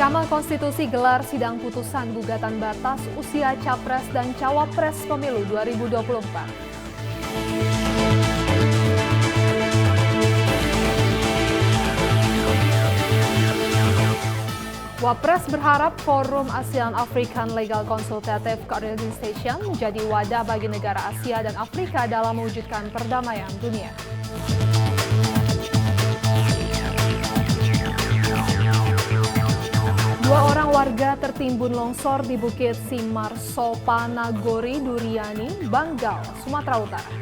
Mahkamah Konstitusi gelar sidang putusan gugatan batas usia Capres dan Cawapres Pemilu 2024. Wapres berharap Forum ASEAN African Legal Consultative Coordination menjadi wadah bagi negara Asia dan Afrika dalam mewujudkan perdamaian dunia. Dua orang warga tertimbun longsor di Bukit Simar Sopanagori, Duriani, Banggal, Sumatera Utara.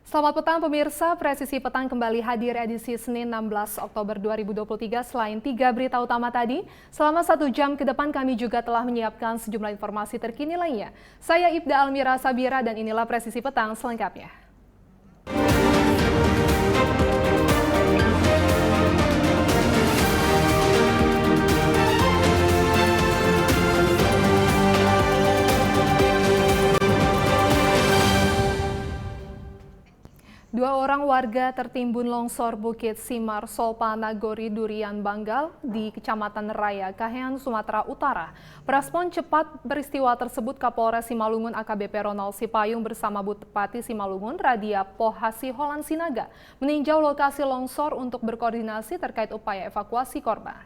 Selamat petang pemirsa, Presisi Petang kembali hadir edisi Senin 16 Oktober 2023. Selain 3 berita utama tadi, selama 1 jam ke depan kami juga telah menyiapkan sejumlah informasi terkini lainnya. Saya Ibda Almira Sabira dan inilah Presisi Petang selengkapnya. Dua orang warga tertimbun longsor Bukit Simar Sopanagori, Durian, Banggal di Kecamatan Raya, Kahean, Sumatera Utara. Merespon cepat peristiwa tersebut, Kapolres Simalungun AKBP Ronald Sipayung bersama Bupati Simalungun Radia Pohasi Holan Sinaga meninjau lokasi longsor untuk berkoordinasi terkait upaya evakuasi korban.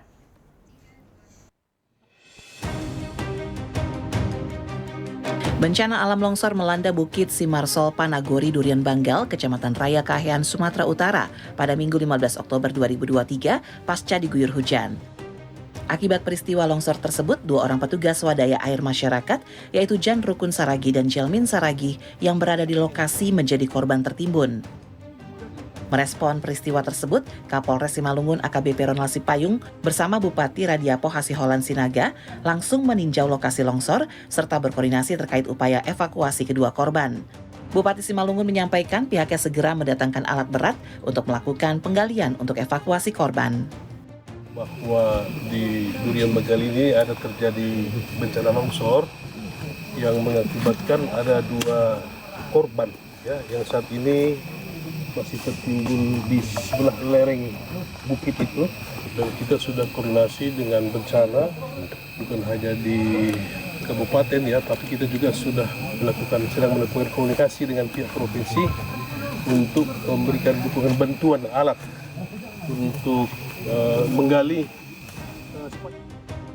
Bencana alam longsor melanda Bukit Simar Sopanagori, Durian, Banggal, Kecamatan Raya, Kahean, Sumatera Utara pada Minggu 15 Oktober 2023 pasca diguyur hujan. Akibat peristiwa longsor tersebut, 2 orang petugas swadaya air masyarakat, yaitu Jan Rukun Saragi dan Jelmin Saragi, yang berada di lokasi menjadi korban tertimbun. Merespon peristiwa tersebut, Kapolres Simalungun AKBP Ronald Sipayung bersama Bupati Radia Pohasi Holan Sinaga langsung meninjau lokasi longsor serta berkoordinasi terkait upaya evakuasi kedua korban. Bupati Simalungun menyampaikan pihaknya segera mendatangkan alat berat untuk melakukan penggalian untuk evakuasi korban. Bahwa di Durian Banggal ini ada terjadi bencana longsor yang mengakibatkan ada 2 korban ya, yang saat ini masih tertimbun di sebelah lereng bukit itu, dan kita sudah koordinasi dengan bencana bukan hanya di kabupaten ya, tapi kita juga sedang melakukan komunikasi dengan pihak provinsi untuk memberikan dukungan bantuan alat untuk menggali.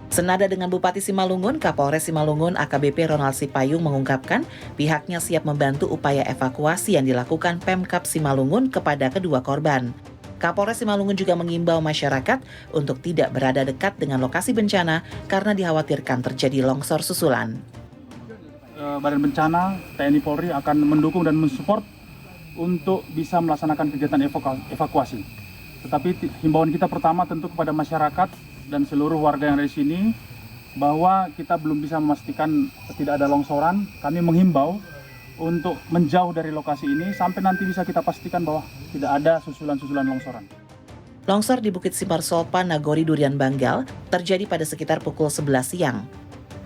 Senada dengan Bupati Simalungun, Kapolres Simalungun AKBP Ronald Sipayung mengungkapkan pihaknya siap membantu upaya evakuasi yang dilakukan Pemkab Simalungun kepada kedua korban. Kapolres Simalungun juga mengimbau masyarakat untuk tidak berada dekat dengan lokasi bencana karena dikhawatirkan terjadi longsor susulan. Badan Bencana TNI Polri akan mendukung dan mensupport untuk bisa melaksanakan kegiatan evakuasi. Tetapi himbauan kita pertama tentu kepada masyarakat dan seluruh warga yang ada di sini bahwa kita belum bisa memastikan tidak ada longsoran. Kami menghimbau untuk menjauh dari lokasi ini sampai nanti bisa kita pastikan bahwa tidak ada susulan-susulan longsoran. Longsor di Bukit Simar Sopanagori, Durian, Banggal terjadi pada sekitar pukul 11 siang.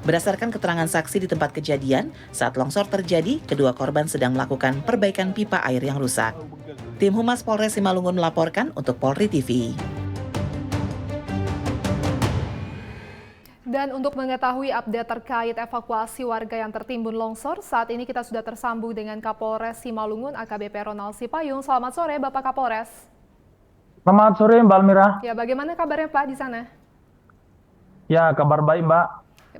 Berdasarkan keterangan saksi di tempat kejadian, saat longsor terjadi, kedua korban sedang melakukan perbaikan pipa air yang rusak. Tim Humas Polres Simalungun melaporkan untuk Polri TV. Dan untuk mengetahui update terkait evakuasi warga yang tertimbun longsor, saat ini kita sudah tersambung dengan Kapolres Simalungun AKBP Ronald Sipayung. Selamat sore Bapak Kapolres. Selamat sore Mbak Almira. Ya, bagaimana kabarnya Pak di sana? Ya, kabar baik Mbak.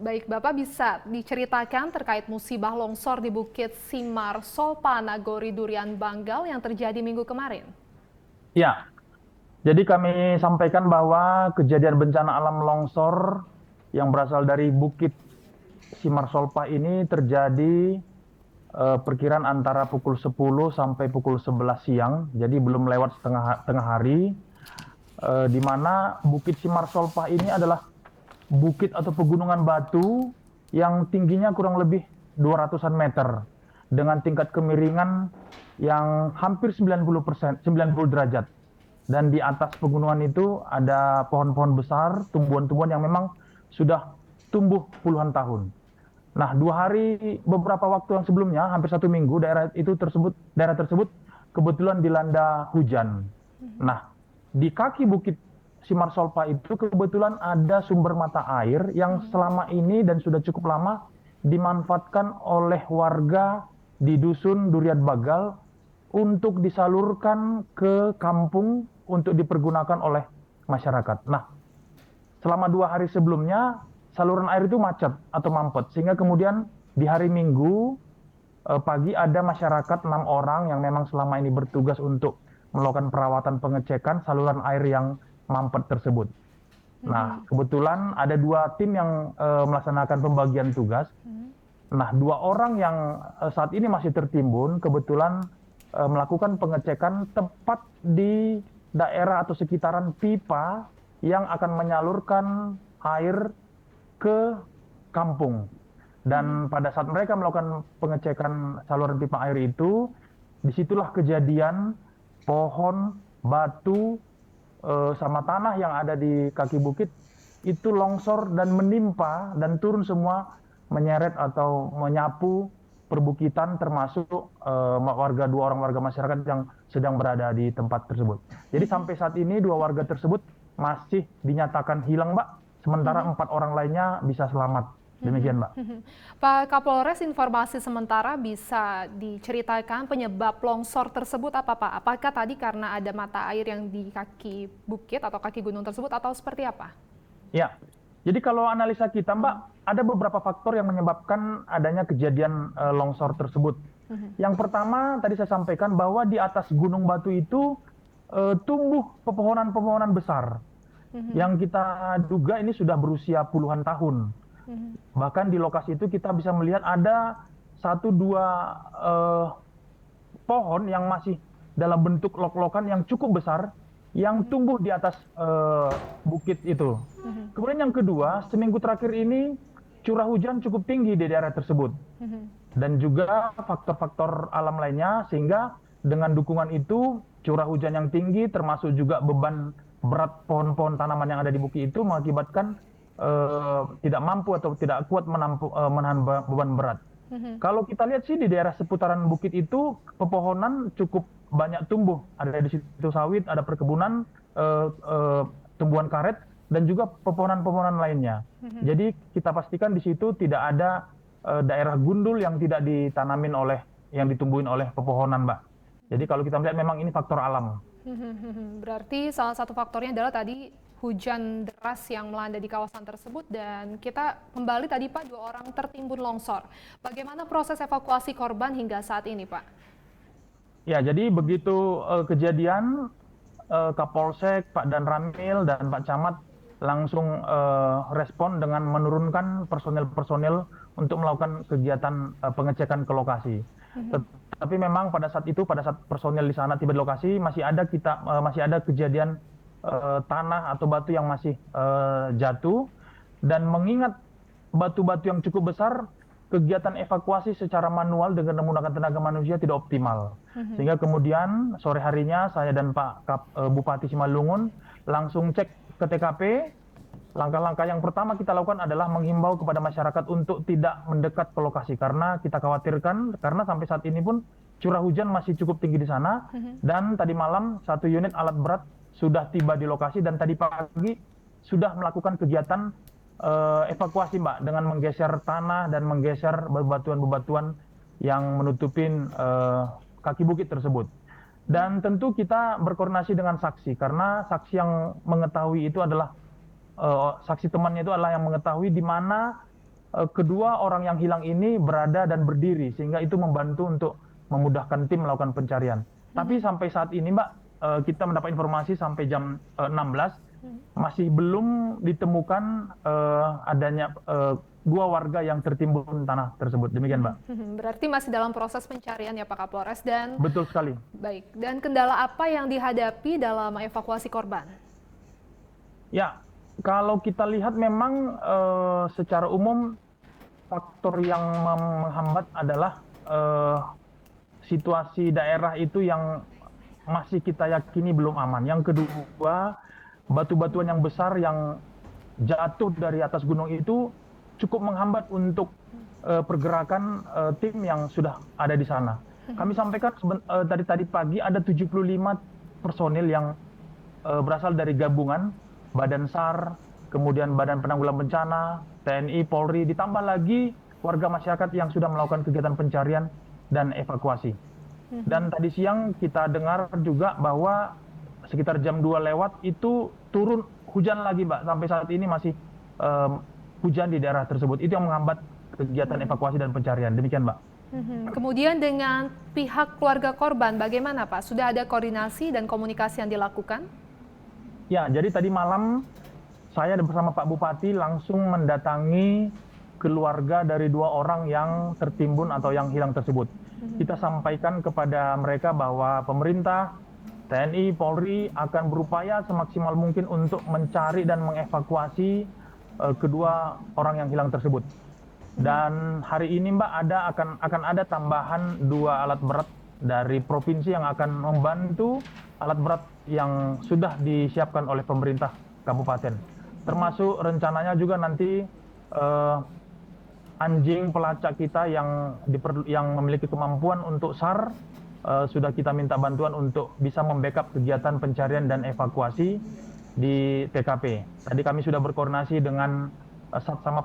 Baik, Bapak bisa diceritakan terkait musibah longsor di Bukit Simar Sopanagori, Durian, Banggal yang terjadi minggu kemarin? Ya, jadi kami sampaikan bahwa kejadian bencana alam longsor yang berasal dari Bukit Simar Solpa ini terjadi perkiraan antara pukul 10 sampai pukul 11 siang, jadi belum lewat tengah hari, di mana Bukit Simar Solpa ini adalah bukit atau pegunungan batu yang tingginya kurang lebih 200-an meter. dengan tingkat kemiringan yang hampir 90%, 90 derajat. Dan di atas pegunungan itu ada pohon-pohon besar, tumbuhan-tumbuhan yang memang sudah tumbuh puluhan tahun. Nah, beberapa waktu yang sebelumnya, hampir 1 minggu, daerah tersebut kebetulan dilanda hujan. Nah, di kaki Bukit Simarsolpa itu kebetulan ada sumber mata air yang selama ini dan sudah cukup lama dimanfaatkan oleh warga di Dusun Durian Bagal untuk disalurkan ke kampung untuk dipergunakan oleh masyarakat. Nah, selama 2 hari sebelumnya saluran air itu macet atau mampet, sehingga kemudian di hari Minggu pagi ada masyarakat 6 orang yang memang selama ini bertugas untuk melakukan perawatan pengecekan saluran air yang mampet tersebut. Nah, kebetulan ada 2 tim yang melaksanakan pembagian tugas. Nah, 2 orang yang saat ini masih tertimbun kebetulan melakukan pengecekan tepat di daerah atau sekitaran pipa yang akan menyalurkan air ke kampung. Dan pada saat mereka melakukan pengecekan saluran pipa air itu, disitulah kejadian pohon, batu, sama tanah yang ada di kaki bukit itu longsor dan menimpa dan turun semua, menyeret atau menyapu perbukitan, termasuk 2 orang warga masyarakat yang sedang berada di tempat tersebut. Jadi sampai saat ini 2 warga tersebut masih dinyatakan hilang, Mbak, sementara 4 orang lainnya bisa selamat. Demikian, Mbak. Pak Kapolres, informasi sementara bisa diceritakan penyebab longsor tersebut apa, Pak? Apakah tadi karena ada mata air yang di kaki bukit atau kaki gunung tersebut atau seperti apa? Ya, jadi kalau analisa kita, Mbak, ada beberapa faktor yang menyebabkan adanya kejadian longsor tersebut. Yang pertama, tadi saya sampaikan bahwa di atas gunung batu itu tumbuh pepohonan-pepohonan besar. Yang kita duga ini sudah berusia puluhan tahun. Bahkan di lokasi itu kita bisa melihat ada 1-2 pohon yang masih dalam bentuk lok-lokan yang cukup besar yang tumbuh di atas bukit itu. Kemudian yang kedua, seminggu terakhir ini curah hujan cukup tinggi di daerah tersebut. Dan juga faktor-faktor alam lainnya, sehingga dengan dukungan itu curah hujan yang tinggi termasuk juga beban berat pohon-pohon tanaman yang ada di bukit itu mengakibatkan tidak mampu atau tidak kuat menahan beban berat. Kalau kita lihat sih di daerah seputaran bukit itu pepohonan cukup banyak tumbuh. Ada di situ sawit, ada perkebunan, tumbuhan karet, dan juga pepohonan-pepohonan lainnya. Jadi kita pastikan di situ tidak ada daerah gundul yang tidak yang ditumbuhin oleh pepohonan, Mbak. Jadi kalau kita melihat memang ini faktor alam. Berarti salah satu faktornya adalah tadi hujan deras yang melanda di kawasan tersebut, dan kita kembali tadi, Pak, 2 orang tertimbun longsor. Bagaimana proses evakuasi korban hingga saat ini, Pak? Ya, jadi begitu kejadian, Kapolsek, Pak Dan Ramil, dan Pak Camat langsung respon dengan menurunkan personil-personil untuk melakukan kegiatan pengecekan ke lokasi. Tapi memang pada saat personil di sana tiba di lokasi masih ada kejadian tanah atau batu yang masih jatuh, dan mengingat batu-batu yang cukup besar, kegiatan evakuasi secara manual dengan menggunakan tenaga manusia tidak optimal. Sehingga kemudian sore harinya saya dan Pak Bupati Simalungun langsung cek ke TKP. Langkah-langkah yang pertama kita lakukan adalah menghimbau kepada masyarakat untuk tidak mendekat ke lokasi, karena kita khawatirkan, karena sampai saat ini pun curah hujan masih cukup tinggi di sana. Dan tadi malam 1 unit alat berat sudah tiba di lokasi, dan tadi pagi sudah melakukan kegiatan evakuasi, Mbak, dengan menggeser tanah dan menggeser bebatuan-bebatuan yang menutupin kaki bukit tersebut. Dan tentu kita berkoordinasi dengan saksi, karena saksi yang mengetahui itu adalah saksi temannya itu adalah yang mengetahui di mana kedua orang yang hilang ini berada dan berdiri, sehingga itu membantu untuk memudahkan tim melakukan pencarian. Tapi sampai saat ini, Mbak, kita mendapat informasi sampai jam 16 masih belum ditemukan adanya 2 warga yang tertimbun tanah tersebut. Demikian, Mbak. Berarti masih dalam proses pencarian ya, Pak Kapolres. Dan betul sekali. Baik. Dan kendala apa yang dihadapi dalam evakuasi korban? Ya, kalau kita lihat memang secara umum faktor yang menghambat adalah situasi daerah itu yang masih kita yakini belum aman. Yang kedua, batu-batuan yang besar yang jatuh dari atas gunung itu cukup menghambat untuk pergerakan tim yang sudah ada di sana. Kami sampaikan tadi pagi ada 75 personil yang berasal dari gabungan, Badan SAR, kemudian Badan Penanggulangan Bencana, TNI, Polri, ditambah lagi warga masyarakat yang sudah melakukan kegiatan pencarian dan evakuasi. Dan tadi siang kita dengar juga bahwa sekitar jam 2 lewat itu turun hujan lagi, Mbak. Sampai saat ini masih hujan di daerah tersebut. Itu yang menghambat kegiatan evakuasi dan pencarian. Demikian, Mbak. Kemudian dengan pihak keluarga korban, bagaimana Pak? Sudah ada koordinasi dan komunikasi yang dilakukan? Ya, jadi tadi malam saya bersama Pak Bupati langsung mendatangi keluarga dari 2 orang yang tertimbun atau yang hilang tersebut. Kita sampaikan kepada mereka bahwa pemerintah, TNI, Polri akan berupaya semaksimal mungkin untuk mencari dan mengevakuasi kedua orang yang hilang tersebut. Dan hari ini Mbak akan ada tambahan 2 alat berat dari provinsi yang akan membantu alat berat yang sudah disiapkan oleh pemerintah kabupaten. Termasuk rencananya juga nanti anjing pelacak kita yang memiliki kemampuan untuk SAR sudah kita minta bantuan untuk bisa membackup kegiatan pencarian dan evakuasi di TKP. Tadi kami sudah berkoordinasi dengan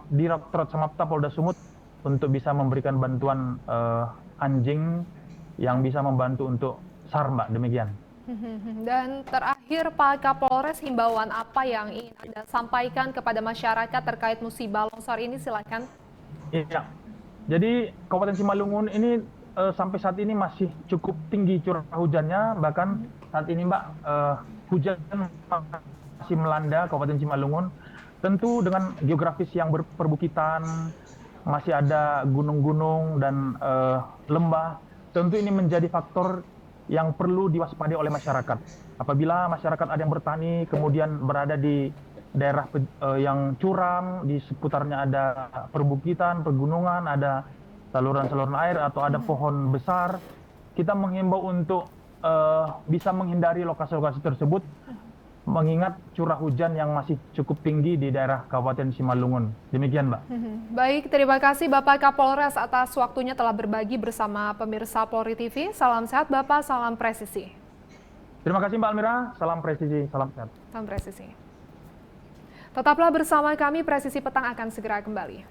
Direktorat Samapta Polda Sumut untuk bisa memberikan bantuan anjing yang bisa membantu untuk SAR, Mbak. Demikian. Dan terakhir Pak Kapolres, himbauan apa yang ingin Anda sampaikan kepada masyarakat terkait musibah longsor ini? Silakan. Iya. Jadi Kabupaten Simalungun ini sampai saat ini masih cukup tinggi curah hujannya. Bahkan saat ini Mbak, hujan masih melanda Kabupaten Simalungun. Tentu dengan geografis yang berperbukitan, masih ada gunung-gunung dan lembah. Tentu ini menjadi faktor yang perlu diwaspadai oleh masyarakat. Apabila masyarakat ada yang bertani, kemudian berada di daerah yang curam, di seputarnya ada perbukitan, pegunungan, ada saluran-saluran air atau ada pohon besar, kita menghimbau untuk bisa menghindari lokasi-lokasi tersebut, mengingat curah hujan yang masih cukup tinggi di daerah Kabupaten Simalungun. Demikian, Mbak. Baik, terima kasih Bapak Kapolres atas waktunya telah berbagi bersama pemirsa Polri TV. Salam sehat Bapak, salam presisi. Terima kasih Mbak Almira, salam presisi, salam sehat. Salam presisi. Tetaplah bersama kami, Presisi Petang akan segera kembali.